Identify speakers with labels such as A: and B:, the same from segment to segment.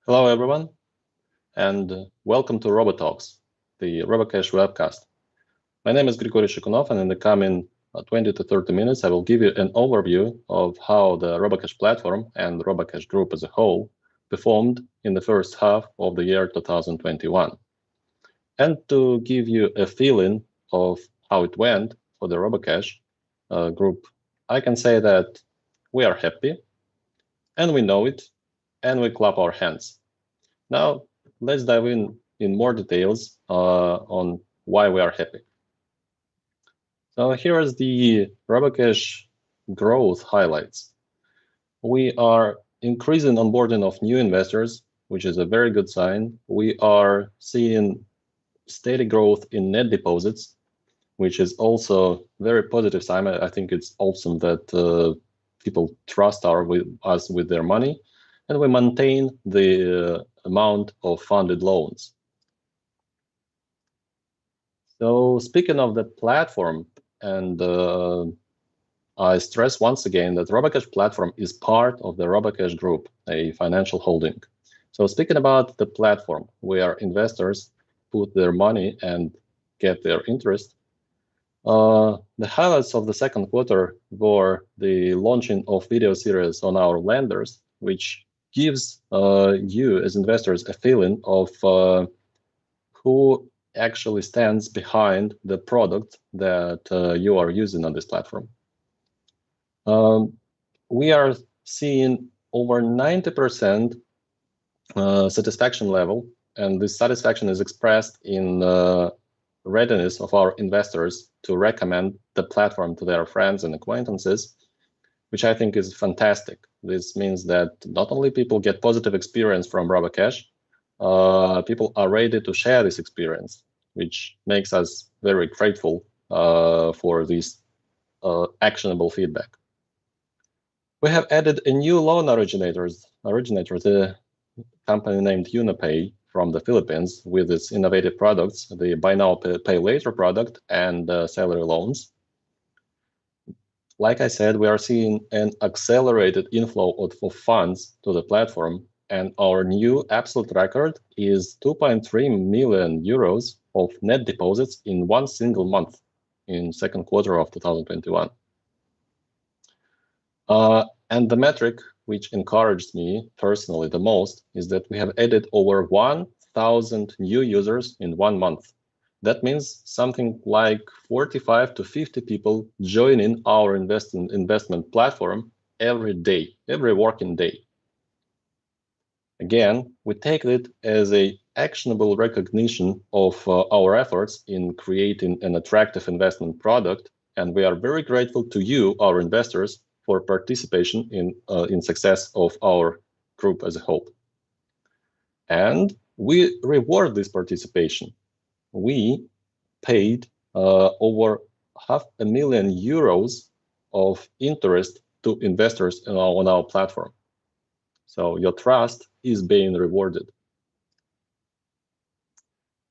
A: Hello, everyone, and welcome to Robo.talks, the Robocash webcast. My name is Grigorii Shikunov, and in the coming 20 to 30 minutes, I will give you an overview of how the Robocash platform and the Robocash group as a whole performed in the first half of the year 2021. And to give you a feeling of how it went for the Robocash group, I can say that we are happy, and we know it, and we clap our hands. Now, let's dive in more details on why we are happy. So here is the Robocash growth highlights. We are increasing onboarding of new investors, which is a very good sign. We are seeing steady growth in net deposits, which is also very positive sign. I think it's awesome that people trust us with their money, and we maintain the amount of funded loans. So speaking of the platform, and I stress once again that Robocash platform is part of the Robocash group, a financial holding. So speaking about the platform, where investors put their money and get their interest, the highlights of the second quarter were the launching of video series on our lenders, which gives you as investors a feeling of who actually stands behind the product that you are using on this platform. We are seeing over 90% satisfaction level, and this satisfaction is expressed in readiness of our investors to recommend the platform to their friends and acquaintances, which I think is fantastic. This means that not only people get positive experience from Robocash, people are ready to share this experience, which makes us very grateful for this actionable feedback. We have added a new loan originator, the company named UniPay from the Philippines, with its innovative products, the Buy Now, Pay Later product and salary loans. Like I said, we are seeing an accelerated inflow of funds to the platform, and our new absolute record is 2.3 million euros of net deposits in one single month in second quarter of 2021. And the metric which encouraged me personally the most is that we have added over 1,000 new users in 1 month. That means something like 45 to 50 people joining our investment platform every day, every working day. Again, we take it as an actionable recognition of our efforts in creating an attractive investment product, and we are very grateful to you, our investors, for participation in success of our group as a whole. And we reward this participation. We paid over €500,000 of interest to investors on our platform. So your trust is being rewarded.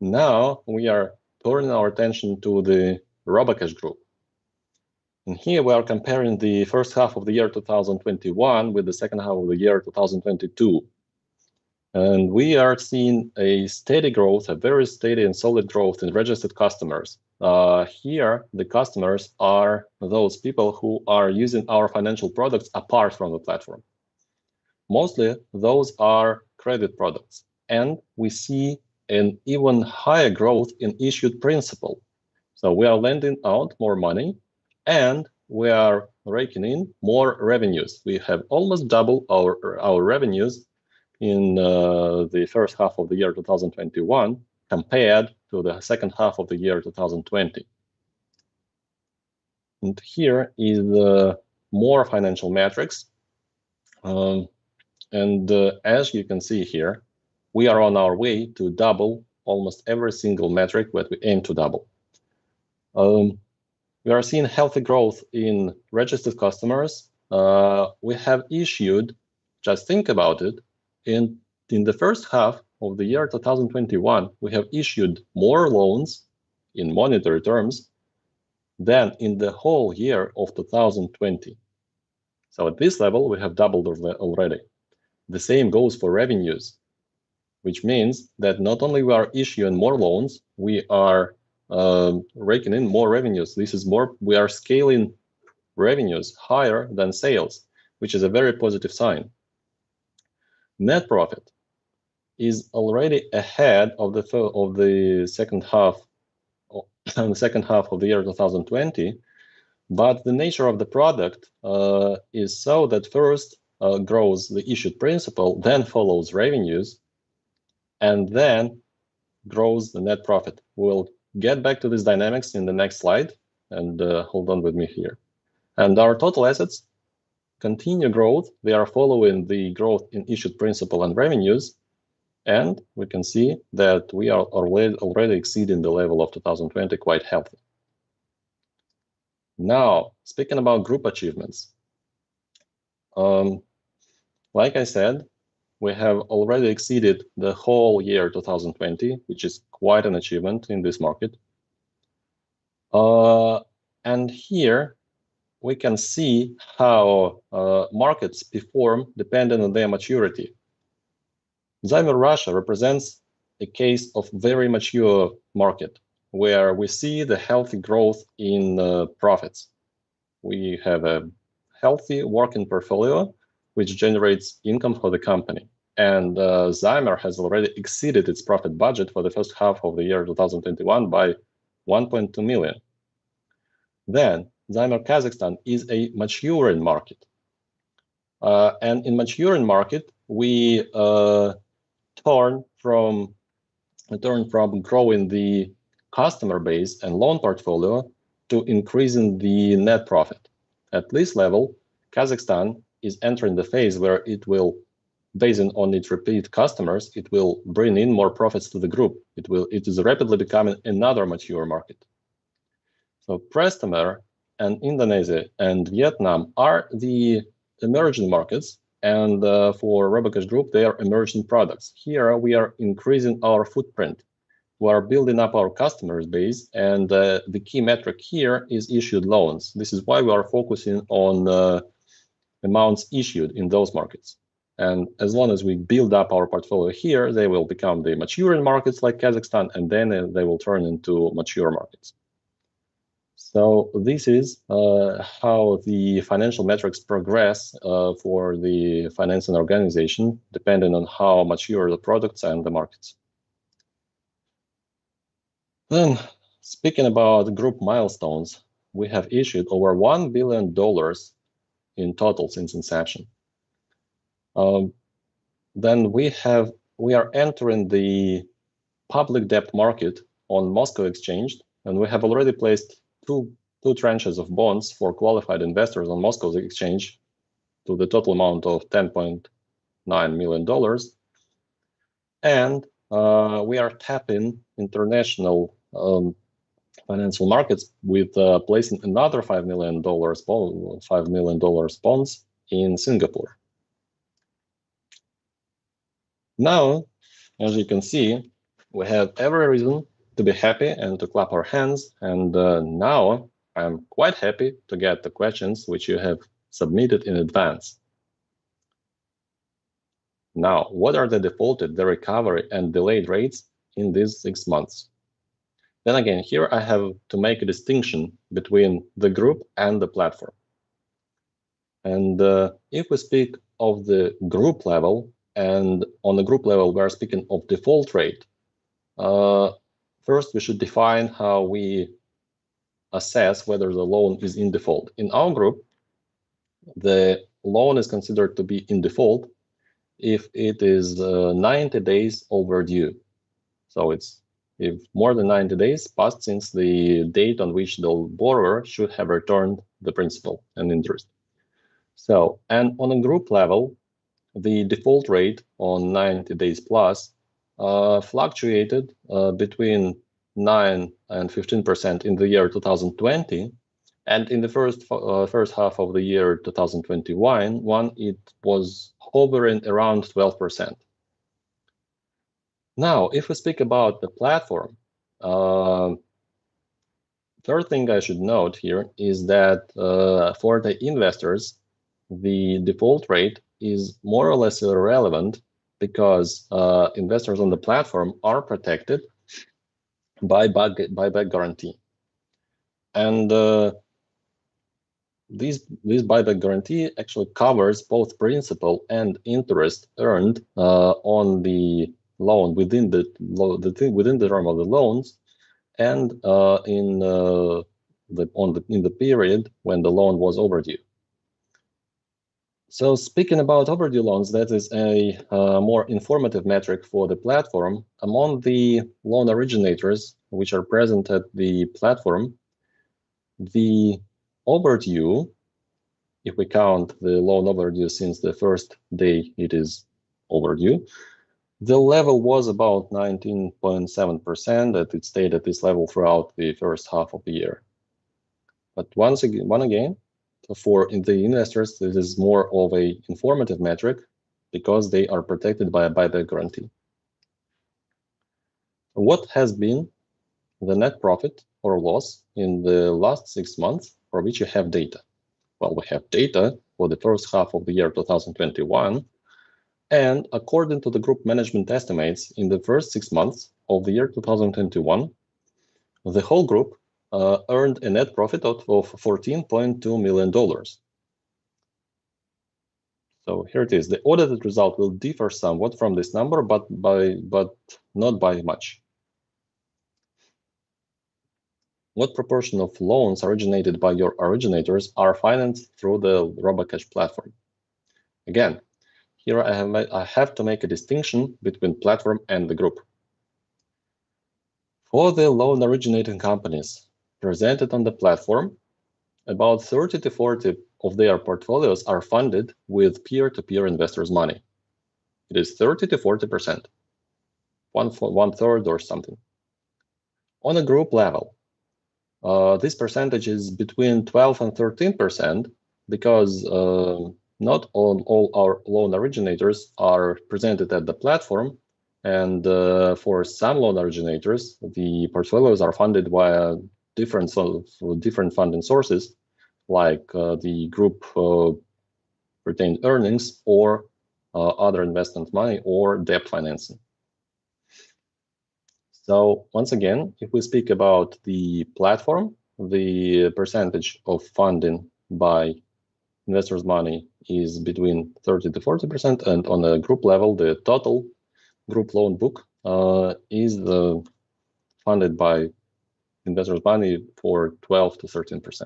A: Now we are turning our attention to the Robocash group. And here we are comparing the first half of the year 2021 with the second half of the year 2022. And we are seeing a steady growth, a very steady and solid growth in registered customers. Here, the customers are those people who are using our financial products apart from the platform. Mostly, those are credit products. And we see an even higher growth in issued principal. So we are lending out more money, and we are raking in more revenues. We have almost doubled our revenues in the first half of the year 2021 compared to the second half of the year 2020. And here is more financial metrics. As you can see here, we are on our way to double almost every single metric that we aim to double. We are seeing healthy growth in registered customers. We have issued, just think about it, in the first half of the year 2021, we have issued more loans in monetary terms than in the whole year of 2020. So at this level, we have doubled already. The same goes for revenues. which means that not only we are issuing more loans, we are raking in more revenues. This is more, we are scaling revenues higher than sales, which is a very positive sign. Net profit is already ahead of the second half of the year 2020, but the nature of the product is so that first grows the issued principal, then follows revenues, and then grows the net profit. We'll get back to these dynamics in the next slide, and hold on with me here. And our total assets continue growth. They are following the growth in issued principal and revenues, and we can see that we are already exceeding the level of 2020 quite healthy. Now, speaking about group achievements, like I said, we have already exceeded the whole year 2020, which is quite an achievement in this market. And here we can see how markets perform depending on their maturity. Zymer Russia represents a case of very mature market where we see the healthy growth in profits. We have a healthy working portfolio which generates income for the company. And Zymer has already exceeded its profit budget for the first half of the year 2021 by 1.2 million. Then Zymer Kazakhstan is a maturing market. And in maturing market, we turn from growing the customer base and loan portfolio to increasing the net profit. At this level, Kazakhstan is entering the phase where it will, based on its repeat customers, it will bring in more profits to the group. It is rapidly becoming another mature market. So Prestomer and Indonesia and Vietnam are the emerging markets, and for Robocash Group, they are emerging products. Here we are increasing our footprint. We are building up our customer base, and the key metric here is issued loans. This is why we are focusing on amounts issued in those markets. And as long as we build up our portfolio here, they will become the maturing markets like Kazakhstan, and then they will turn into mature markets. So this is how the financial metrics progress for the financing organization, depending on how mature the products and the markets. Then, speaking about group milestones, we have issued over $1 billion in total since inception. Then we are entering the public debt market on Moscow Exchange, and we have already placed two tranches of bonds for qualified investors on Moscow Exchange to the total amount of $10.9 million. And we are tapping international financial markets with placing another $5 million bonds in Singapore. Now, as you can see, we have every reason to be happy and to clap our hands. And now I'm quite happy to get the questions which you have submitted in advance. Now, what are the defaulted, the recovery, and delayed rates in these 6 months? Then again, here I have to make a distinction between the group and the platform. And if we speak of the group level, and on the group level, we are speaking of default rate. First, we should define how we assess whether the loan is in default. In our group, the loan is considered to be in default if it is 90 days overdue. So it's if more than 90 days passed since the date on which the borrower should have returned the principal and interest. So, and on a group level, the default rate on 90 days plus fluctuated between 9 and 15% in the year 2020, and in the first half of the year 2021, it was hovering around 12%. Now, if we speak about the platform, third thing I should note here is that for the investors, the default rate is more or less irrelevant because investors on the platform are protected by Buyback Guarantee. And this Buyback Guarantee actually covers both principal and interest earned on the loan within the term of the loans, and in the period when the loan was overdue. So speaking about overdue loans, that is a more informative metric for the platform. Among the loan originators which are present at the platform, the overdue, if we count the loan overdue since the first day it is overdue, the level was about 19.7%, that it stayed at this level throughout the first half of the year. But once again, for the investors, this is more of a informative metric because they are protected by a Buyback Guarantee. What has been the net profit or loss in the last 6 months for which you have data? Well, we have data for the first half of the year 2021, and according to the group management estimates, in the first 6 months of the year 2021, the whole group earned a net profit of $14.2 million. So here it is. The audited result will differ somewhat from this number, but not by much. What proportion of loans originated by your originators are financed through the Robocash platform? Again, here I have to make a distinction between platform and the group. For the loan originating companies presented on the platform, about 30 to 40 of their portfolios are funded with peer-to-peer investors' money. It is 30 to 40%, one third or something. On a group level, this percentage is between 12 and 13% because not all our loan originators are presented at the platform, and for some loan originators, the portfolios are funded via different funding sources, like the group retained earnings or other investment money or debt financing. So once again, if we speak about the platform, the percentage of funding by investors' money is between 30 to 40%, and on a group level, the total group loan book is funded by investors' money for 12 to 13%.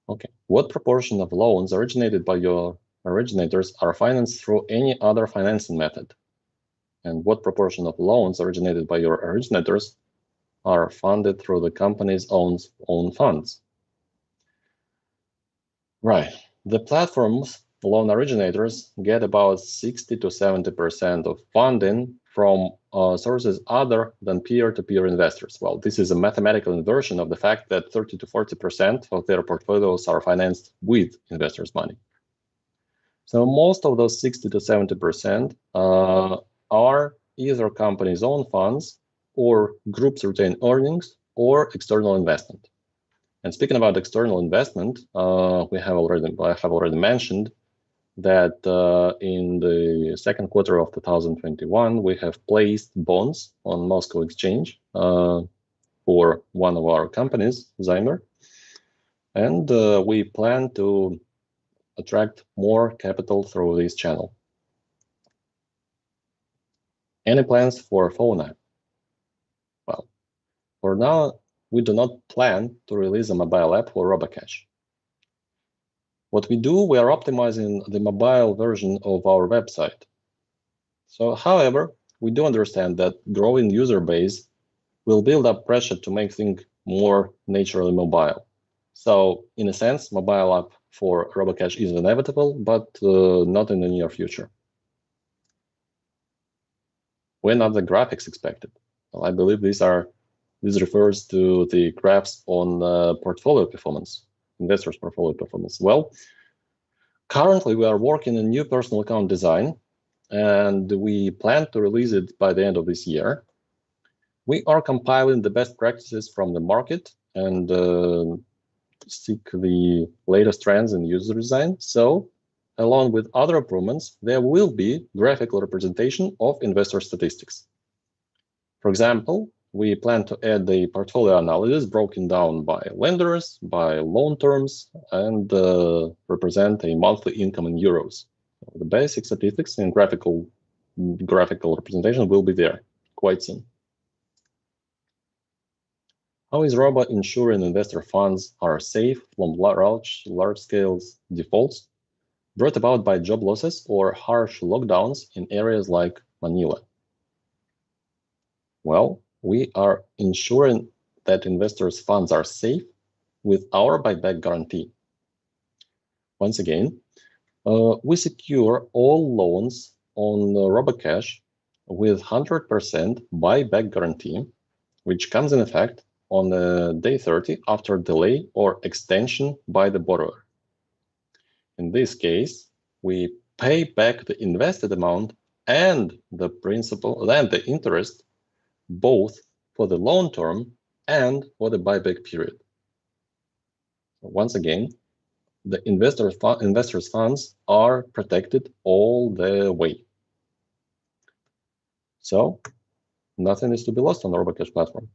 A: Okay, what proportion of loans originated by your originators are financed through any other financing method? And what proportion of loans originated by your originators are funded through the company's own funds? Right, the platform's loan originators get about 60 to 70% of funding from sources other than peer-to-peer investors. Well, this is a mathematical inversion of the fact that 30 to 40% of their portfolios are financed with investors' money. So most of those 60 to 70% are either company's own funds or group's retained earnings or external investment. And speaking about external investment, I have already mentioned that in the second quarter of 2021, we have placed bonds on Moscow Exchange for one of our companies, Zymer, and we plan to attract more capital through this channel. Any plans for phone app? Well, for now, we do not plan to release a mobile app for Robocash. What we do, we are optimizing the mobile version of our website. So, however, we do understand that growing user base will build up pressure to make things more naturally mobile. So, in a sense, mobile app for Robocash is inevitable, but not in the near future. When are the graphics expected? Well, I believe this refers to the graphs on portfolio performance, investors' portfolio performance. Well, currently we are working on new personal account design, and we plan to release it by the end of this year. We are compiling the best practices from the market and seek the latest trends in user design. So along with other improvements, there will be graphical representation of investor statistics. For example, we plan to add the portfolio analysis broken down by lenders, by loan terms, and represent a monthly income in euros. The basic statistics and graphical representation will be there quite soon. How is Robo ensuring investor funds are safe from large-scale defaults brought about by job losses or harsh lockdowns in areas like Manila? Well, we are ensuring that investors' funds are safe with our Buyback Guarantee. Once again, we secure all loans on Robocash with 100% Buyback Guarantee, which comes in effect on day 30 after delay or extension by the borrower. In this case, we pay back the invested amount and the principal and the interest, both for the loan term and for the buyback period. Once again, the investors' funds are protected all the way. So nothing is to be lost on the Robocash platform.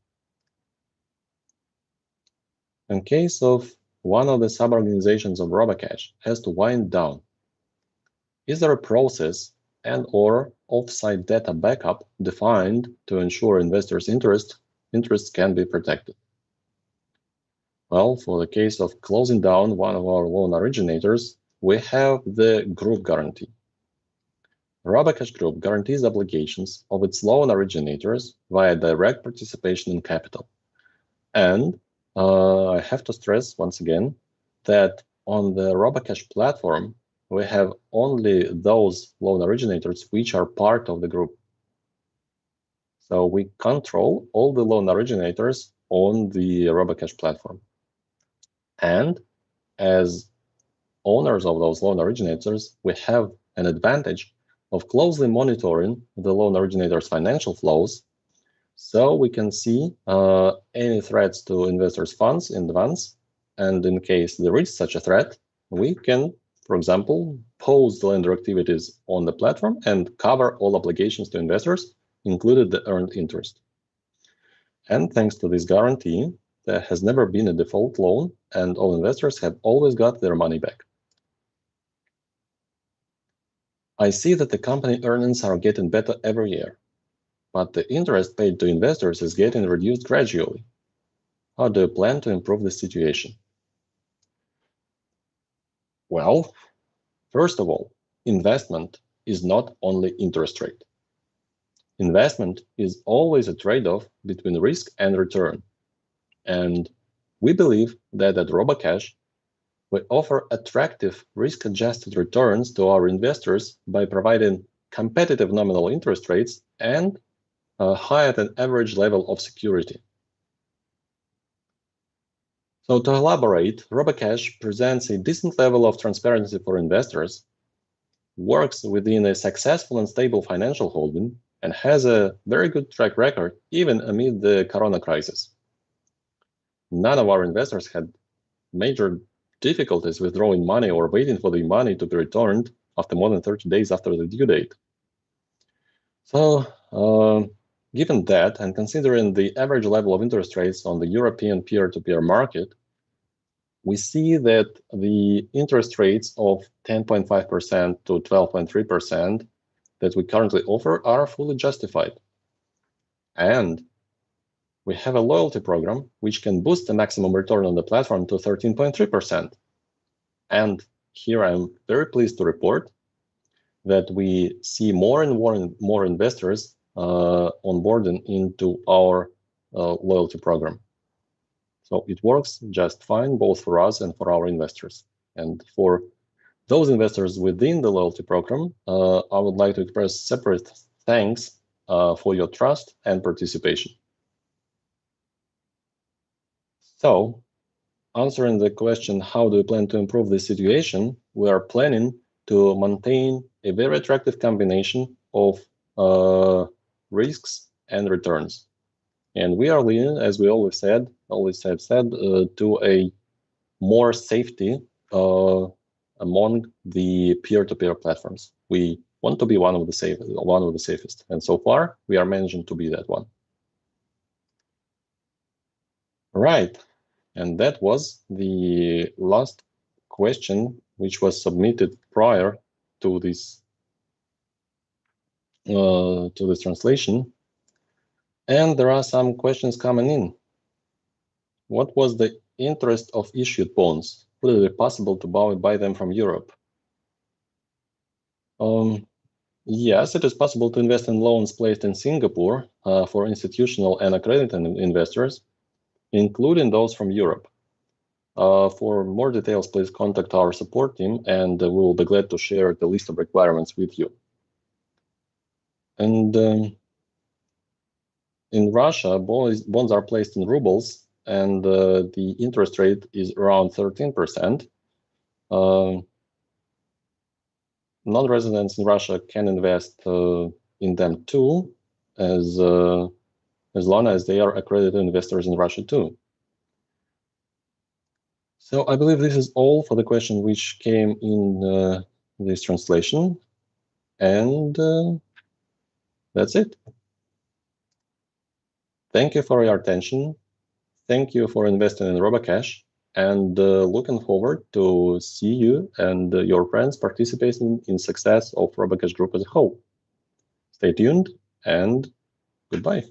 A: In case of one of the sub-organizations of Robocash has to wind down, is there a process and/or offsite data backup defined to ensure investors' interests can be protected? Well, for the case of closing down one of our loan originators, we have the group guarantee. Robocash Group guarantees obligations of its loan originators via direct participation in capital. And I have to stress once again that on the Robocash platform, we have only those loan originators which are part of the group. So we control all the loan originators on the Robocash platform. And as owners of those loan originators, we have an advantage of closely monitoring the loan originators' financial flows, so we can see any threats to investors' funds in advance. And in case there is such a threat, we can, for example, pause the lender activities on the platform and cover all obligations to investors, including the earned interest. And thanks to this guarantee, there has never been a default loan, and all investors have always got their money back. I see that the company earnings are getting better every year, but the interest paid to investors is getting reduced gradually. How do you plan to improve the situation? Well, first of all, investment is not only interest rate. Investment is always a trade-off between risk and return. And we believe that at Robocash, we offer attractive risk-adjusted returns to our investors by providing competitive nominal interest rates and a higher than average level of security. So to elaborate, Robocash presents a decent level of transparency for investors, works within a successful and stable financial holding, and has a very good track record even amid the Corona crisis. None of our investors had major difficulties withdrawing money or waiting for the money to be returned after more than 30 days after the due date. So, given that, and considering the average level of interest rates on the European peer-to-peer market, we see that the interest rates of 10.5% to 12.3% that we currently offer are fully justified. And we have a loyalty program which can boost the maximum return on the platform to 13.3%. And here I'm very pleased to report that we see more and more investors onboarding into our loyalty program. So it works just fine, both for us and for our investors. And for those investors within the loyalty program, I would like to express separate thanks for your trust and participation. So, answering the question, how do we plan to improve this situation? We are planning to maintain a very attractive combination of risks and returns. And we are leaning, as we always have said, to a more safety among the peer-to-peer platforms. We want to be one of the safest, and so far we are managing to be that one. Right, and that was the last question which was submitted prior to this translation. And there are some questions coming in. What was the interest of issued bonds? Would it be possible to buy them from Europe? Yes, it is possible to invest in loans placed in Singapore for institutional and accredited investors, including those from Europe. For more details, please contact our support team, and we will be glad to share the list of requirements with you. And in Russia, bonds are placed in rubles, and the interest rate is around 13%. Non-residents in Russia can invest in them too, as long as they are accredited investors in Russia too. So I believe this is all for the question which came in this translation, and that's it. Thank you for your attention. Thank you for investing in Robocash, and looking forward to see you and your friends participating in success of Robocash Group as a whole. Stay tuned, and goodbye.